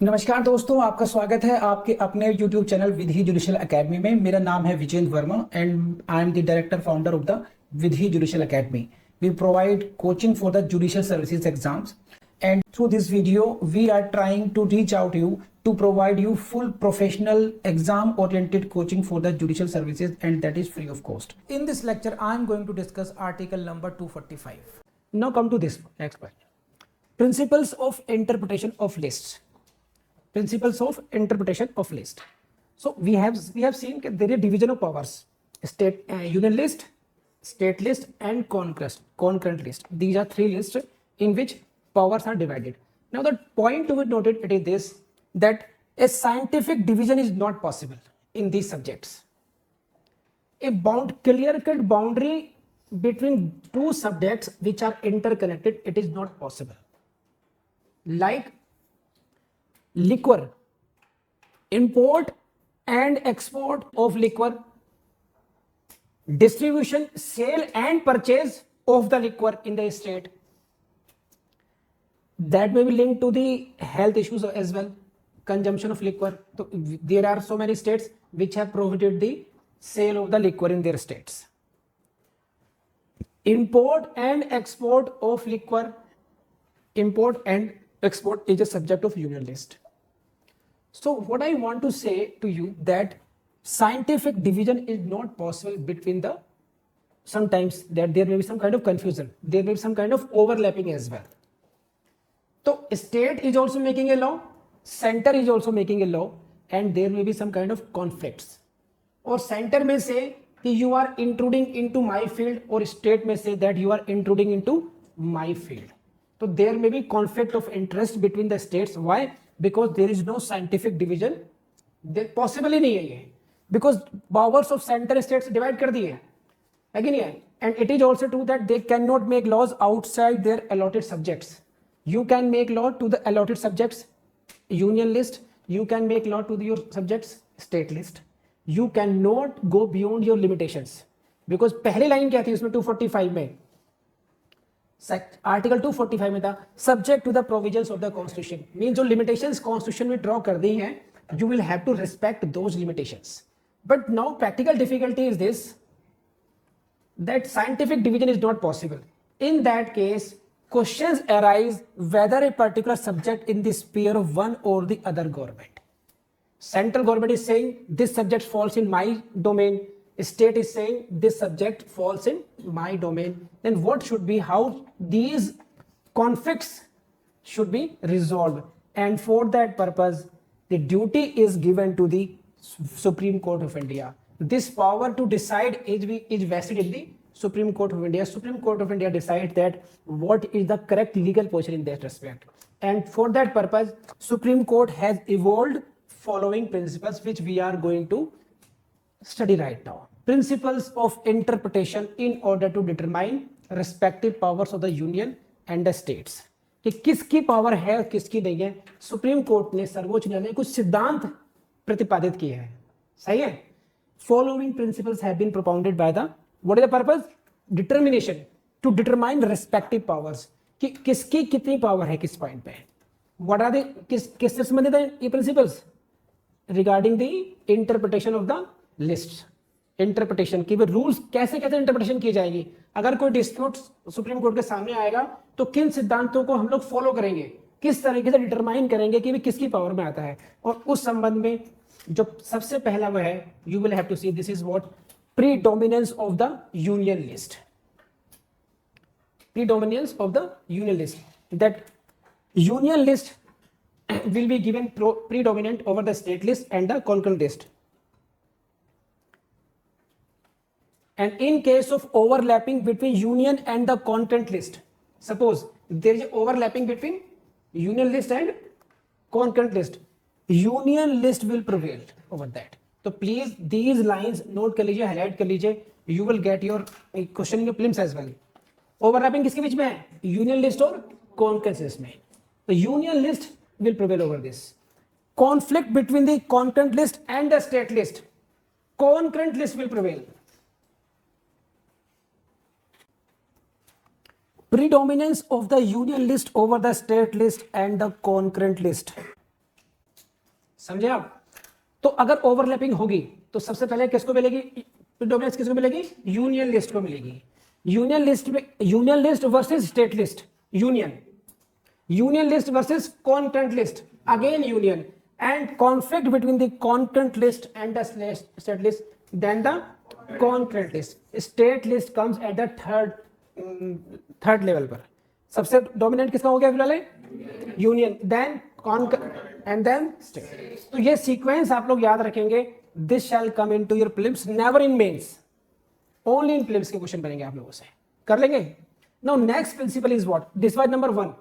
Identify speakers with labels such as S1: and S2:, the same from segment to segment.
S1: नमस्कार दोस्तों, आपका स्वागत है आपके अपने YouTube channel Vidhi judicial academy में। मेरा नाम है Vijendra Verma and I am the director founder of the Vidhi judicial academy. We provide coaching for the judicial services exams, and through this video we are trying to reach out to you to provide you full professional exam oriented coaching for the judicial services, and that is free of cost. In this lecture I am going to discuss article number 245. Now come to this next part. Principles of interpretation of lists. Principles of interpretation of list. So we have seen that there is division of powers: state union list, state list, and concurrent list. These are three lists in which powers are divided. Now the point to be noted it is this, that a scientific division is not possible in these subjects. A clear-cut boundary between two subjects which are interconnected, it is not possible. Like liquor, import and export of liquor, distribution, sale and purchase of the liquor in the state, that may be linked to the health issues as well, consumption of liquor. So there are so many states which have prohibited the sale of the liquor in their states. Import and export of liquor, import and export is a subject of union list. So what I want to say to you, that scientific division is not possible between the, sometimes that there may be some kind of confusion, there may be some kind of overlapping as well. So state is also making a law, center is also making a law, and there may be some kind of conflicts. Or center may say that you are intruding into my field, or state may say that you are intruding into my field. So there may be conflict of interest between the states. Why? Because there is no scientific division. There possible ही नहीं है ये, because powers of center states divide कर दिए है कि नहीं है. And it is also true that they cannot make laws outside their allotted subjects. You can make law to the allotted subjects, union list. You can make law to your subjects, state list. You cannot go beyond your limitations, because पहली line क्या थी उसमें 245 में, article 245 में था, subject to the provisions of the constitution. Mean जो limitations constitution में draw कर दी हैं, you will have to respect those limitations. But now practical difficulty is this, that scientific division is not possible. In that case questions arise whether a particular subject in the sphere of one or the other government. Central government is saying this subject falls in my domain, state is saying this subject falls in my domain. Then what should be, how these conflicts should be resolved, and for that purpose the duty is given to the Supreme Court of India. This power to decide is vested in the Supreme Court of India. Supreme Court of India decides that what is the correct legal position in that respect, and for that purpose Supreme Court has evolved following principles which we are going to study right now. Principles of interpretation in order to determine respective powers of the union and the states. कि किसकी power है और किसकी नहीं है, supreme court ने, सर्वोच्च न्यायालय ने कुछ सिद्धांत प्रतिपादित किए हैं. सही है. Following principles have been propounded by the, what is the purpose? Determination, to determine respective powers, कि किसकी कितनी पावर है किस पॉइंट पे. What are the, किससे संबंधित है ये principles? Regarding the interpretation of the list. Interpretation की रूल्स कैसे कैसे इंटरप्रिटेशन की जाएगी, अगर कोई डिस्प्यूट सुप्रीम कोर्ट के सामने आएगा तो किन सिद्धांतों को हम लोग फॉलो करेंगे, किस तरीके से डिटरमाइन करेंगे कि किसकी पावर में आता है. और उस संबंध में जो सबसे पहला वो है, you will have to see this is what predominance of the union list. Predominance of the union list, that union list will be given predominant over the state list and the concurrent list. And in case of overlapping between union and the concurrent list, suppose there is overlapping between union list and concurrent list, union list will prevail over that. So please these lines note कर लीजिए, highlight कर लीजिए, you will get your question in your prelims as well. Overlapping किसके बीच में है? Union list और concurrent list में. The union list will prevail over this. Conflict between the concurrent list and the state list, concurrent list will prevail. Predominance of the union list over the state list and the concurrent list. समझे आप? तो अगर overlapping होगी तो सबसे पहले किसको मिलेगी प्रीडोमिनेंस, किसको मिलेगी? यूनियन लिस्ट को मिलेगी। यूनियन लिस्ट में union list versus state list, union list versus concurrent list, again union, and conflict between the concurrent list and the state list, then the concurrent list. State list comes at the third level पर। सबसे dominant किसका हो गया फिलहाल? Union, then and then state. तो ये sequence आप लोग याद रखेंगे। This shall come into your prelims, never in mains, only in prelims के क्वेश्चन बनेंगे आप लोगों से, कर लेंगे। Now next principle is what? This was number 1,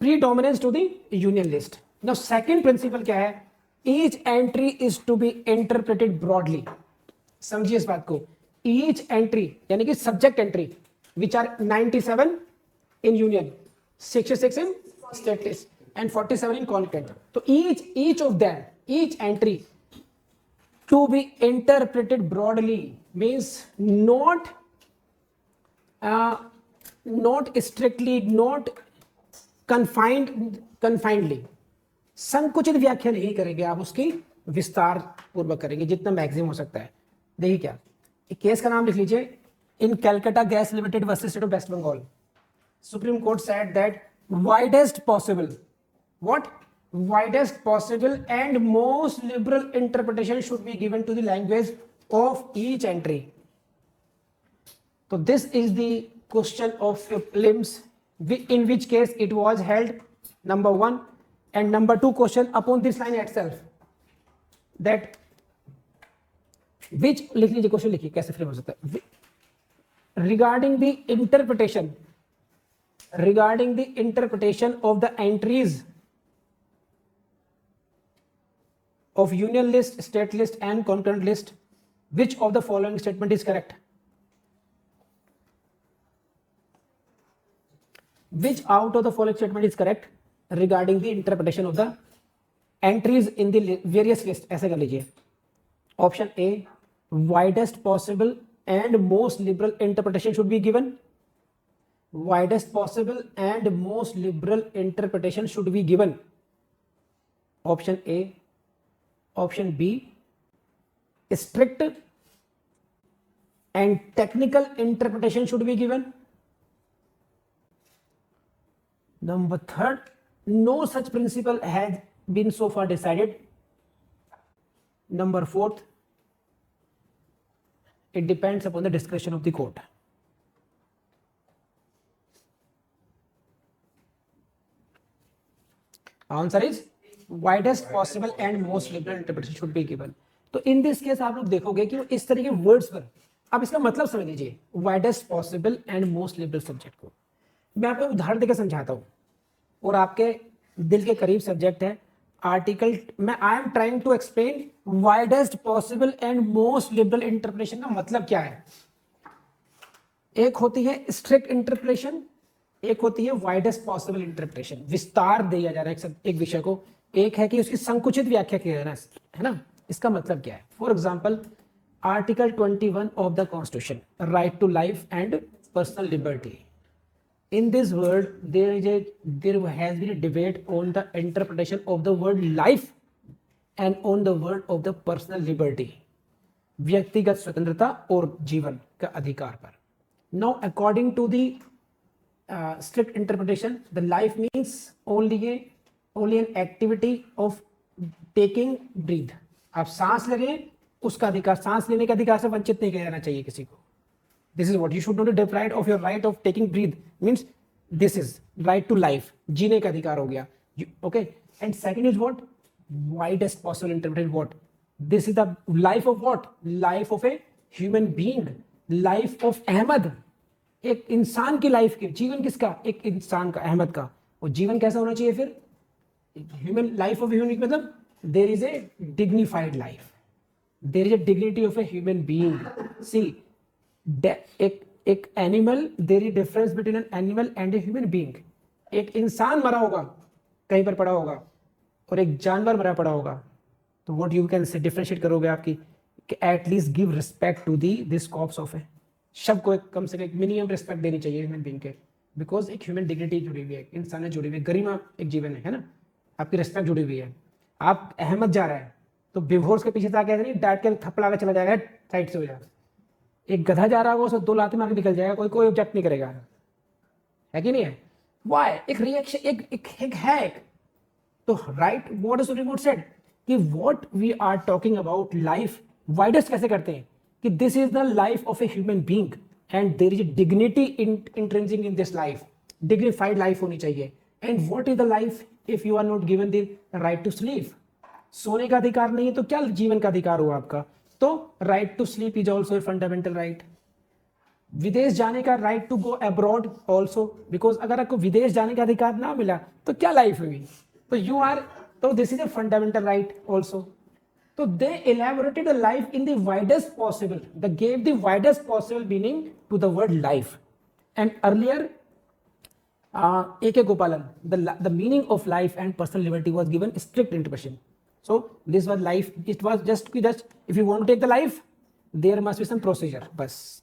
S1: predominance to the union list. Now second principle क्या है? Each entry is to be interpreted broadly. समझिए इस बात को, ईच एंट्री यानी कि subject entry which are 97 in union, 66 in state list and 47 in concurrent. So each of them, each entry to be interpreted broadly means not strictly, not confinedly. संकुचित व्याख्या नहीं करेंगे आप, उसकी विस्तार पूर्वक करेंगे जितना मैक्सिमम हो सकता है। देखिए क्या, एक केस का नाम लिख लीजिए, in Calcutta Gas Limited versus state of West Bengal. Supreme Court said that widest possible, what? Widest possible and most liberal interpretation should be given to the language of each entry. So this is the question of prelims, in which case it was held number 1, and number 2 question upon this line itself, that which, लिख लीजिए question, लिखिए कैसे frame हो सकता है। regarding the interpretation of the entries of union list, state list and concurrent list, which of the following statement is correct? Which out of the following statement is correct regarding the interpretation of the entries in the various list? ऐसे कर लीजिए। Option A, widest possible and most liberal interpretation should be given. Widest possible and most liberal interpretation should be given. Option A. Option B, strict and technical interpretation should be given. Number 3, no such principle has been so far decided. Number 4, it depends upon the discretion of the court. Answer is widest possible and most liberal interpretation should be given. तो in this case आप लोग देखोगे कि इस तरह के words पर आप इसका मतलब समझ लीजिए, widest possible and most liberal subject को मैं आपको उदाहरण देकर समझाता हूँ, और आपके दिल के करीब सब्जेक्ट है आर्टिकल। मैं I am trying to explain widest possible and most liberal interpretation का मतलब क्या है। एक होती है स्ट्रिक्ट इंटरप्रिटेशन, एक होती है वाइडेस्ट पॉसिबल इंटरप्रिटेशन, विस्तार दिया जा रहा है एक विषय को। एक है कि उसकी संकुचित व्याख्या किया जा रहा है ना। इसका मतलब क्या है? For example article 21 of the constitution, right to life and personal liberty. In this word there has been a debate on the interpretation of the word life and on the word of the personal liberty, व्यक्तिगत स्वतंत्रता और जीवन का अधिकार पर। Now according to the strict interpretation, the life means only an activity of taking breathe। आप सांस ले रहे हैं, उसका अधिकार, सांस लेने के अधिकार से वंचित नहीं किया जाना चाहिए किसी को। This is what you should not be deprived of your right of taking breathe, means this is right to life, जीने का अधिकार हो गया। Okay, and second is what? Widest possible interpretation, what? This is the life of what? Life of a human being, life of Ahmad, एक इंसान की life की, जीवन किसका? एक इंसान का, अहमद का। और जीवन कैसा होना चाहिए फिर? ह्यूमन लाइफ ऑफ ह्यूमन मतलब there is a dignified life, there is a dignity of a human being. See एक animal, there is difference between an animal and a human being. एक इंसान मरा होगा, कहीं पर पड़ा होगा, और एक जानवर मरा पड़ा होगा, तो what you can say differentiate करोगे आपकी, at least give respect to this corpse of a, शब को एक कम से कम एक मिनिमम रिस्पेक्ट देनी चाहिए ह्यूमन बीइंग के, बिकॉज एक ह्यूमन डिग्निटी जुड़ी हुई है, इंसान जुड़ी हुई है, गरिमा एक जीवन है ना, आपकी रिस्पेक्ट जुड़ी हुई है। आप अहमद जा रहा है तो बेहोश के पीछे जाके नहीं डांट के थप्पड़ के चला जाएगा, साइड से हो जाएगा। एक गधा जा रहा होगा उसको 2 लात मार के निकल जाएगा, कोई ऑब्जेक्ट नहीं करेगा, है कि नहीं है? वाई एक रिएक्शन एक है एक। तो right what is remote said कि what we are talking about life widest कैसे करते हैं कि this is the life of a human being and there is dignity intrinsic in this life, dignified life होनी चाहिए। And what is the life if you are not given the right to sleep? सोने का अधिकार नहीं है तो क्या जीवन का अधिकार हुआ आपका? तो right to sleep is also a fundamental right. विदेश जाने का right to go abroad also, because अगर आपको विदेश जाने का अधिकार ना मिला तो क्या लाइफ हुई? तो यू आर, तो this is a fundamental right also. तो दे elaborated the life in the widest possible, they gave the widest possible meaning to the word life. And earlier A.K. Gopalan, the meaning of life and personal liberty was given strict interpretation. So this was life, it was just if you want to take the life there must be some procedure bas.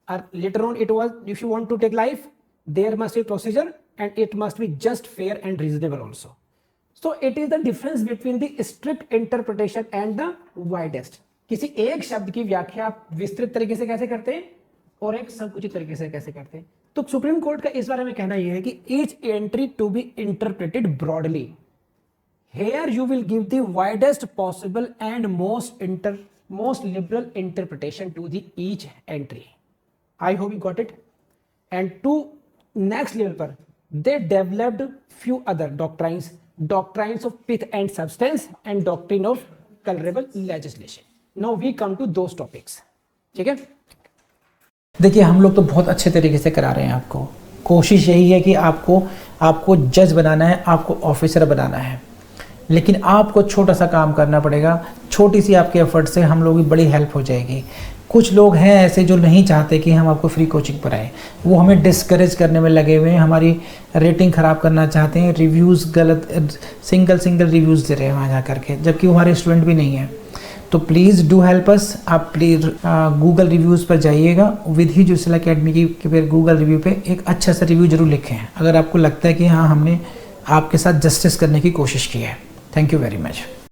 S1: Or later on it was if you want to take life there must be procedure and it must be just, fair and reasonable also. So it is the difference between the strict interpretation and the widest. किसी एक शब्द की व्याख्या आप विस्तृत तरीके से कैसे करते हैं और एक संकुचित तरीके से कैसे करते हैं? तो सुप्रीम कोर्ट का इस बारे में कहना यह है कि each entry to be interpreted broadly, here you will give the widest possible and most liberal interpretation to the each entry. I hope you got it. And to next level पर they developed few other doctrines of pith and substance and doctrine of colorable legislation. Now we come to those topics. ठीक है,
S2: देखिए हम लोग तो बहुत अच्छे तरीके से करा रहे हैं आपको। कोशिश यही है कि आपको जज बनाना है, आपको ऑफिसर बनाना है, लेकिन आपको छोटा सा काम करना पड़ेगा। छोटी सी आपके एफर्ट से हम लोगों की बड़ी हेल्प हो जाएगी। कुछ लोग हैं ऐसे जो नहीं चाहते कि हम आपको फ्री कोचिंग कराएं, वो हमें डिस्करेज करने में लगे हुए हैं, हमारी रेटिंग ख़राब करना चाहते हैं, रिव्यूज़ गलत सिंगल रिव्यूज़ दे रहे हैं वहाँ जा करके, जबकि वो हमारे स्टूडेंट भी नहीं हैं। तो प्लीज़ डू हेल्प अस। आप प्लीज़ गूगल रिव्यूज़ पर जाइएगा, विधि जुसल अकेडमी की फिर गूगल रिव्यू पे एक अच्छा सा रिव्यू ज़रूर लिखें अगर आपको लगता है कि हाँ हमने आपके साथ जस्टिस करने की कोशिश की है। Thank you very much.